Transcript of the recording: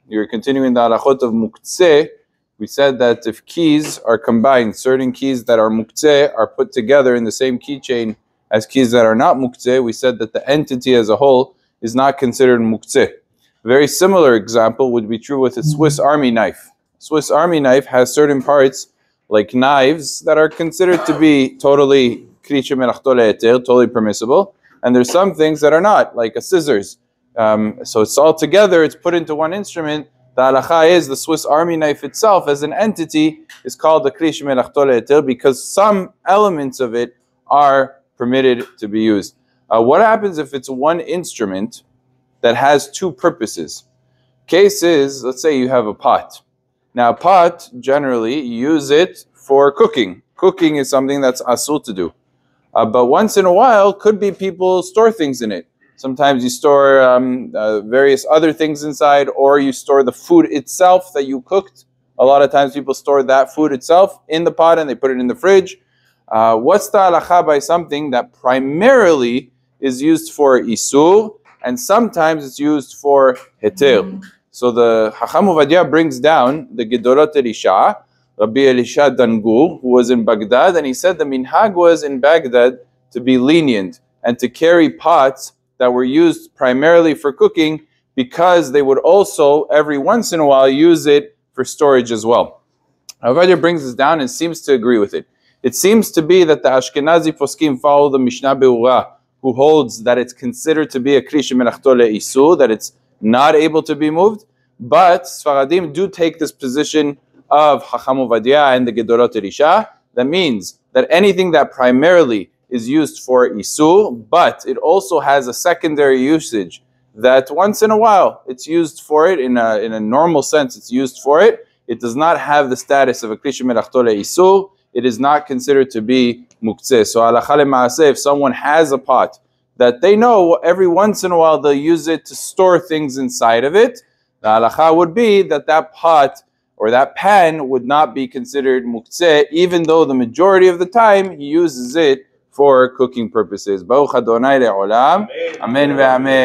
you're continuing the halachot of Muktze. We said that if keys are combined, certain keys that are Muktze are put together in the same keychain as keys that are not Muktze, we said that the entity as a whole is not considered Muktze. A very similar example would be true with a Swiss Army knife. Swiss Army knife has certain parts, like knives, that are considered to be totally totally permissible, and there's some things that are not, like a scissors. So it's all together, it's put into one instrument. The halacha is the Swiss Army knife itself as an entity is called the kli shemelach tole'eter because some elements of it are permitted to be used. What happens if it's one instrument that has two purposes? Case is, let's say you have a pot. Now, a pot, generally, you use it for cooking. Cooking is something that's asul to do. But once in a while, could be people store things in it. Sometimes you store various other things inside, or you store the food itself that you cooked. A lot of times people store that food itself in the pot and they put it in the fridge. What's the halacha by something that primarily is used for isur, and sometimes it's used for heter? So the Chacham Ovadia brings down the Gedolot Elisha, Rabbi Elisha Dangur, who was in Baghdad, and he said the minhag was in Baghdad to be lenient and to carry pots that were used primarily for cooking because they would also, every once in a while, use it for storage as well. Ovadia brings this down and seems to agree with it. It seems to be that the Ashkenazi poskim follow the Mishnah Be'ura, who holds that it's considered to be a kli shemelach tole'eter, that it's not able to be moved, but Sfaradim do take this position of Chacham Ovadia and the Gedolot Elisha. That means that anything that primarily is used for isur, but it also has a secondary usage that once in a while it's used for it in a normal sense. It's used for it. It does not have the status of a kli shemelach tole'eter. It is not considered to be muktze. So halacha lema'aseh, if someone has a pot that they know every once in a while they'll use it to store things inside of it, the halacha would be that that pot or that pan would not be considered muktze, even though the majority of the time he uses it for cooking purposes. Baruch Adonai le'olam. Amen ve'amen.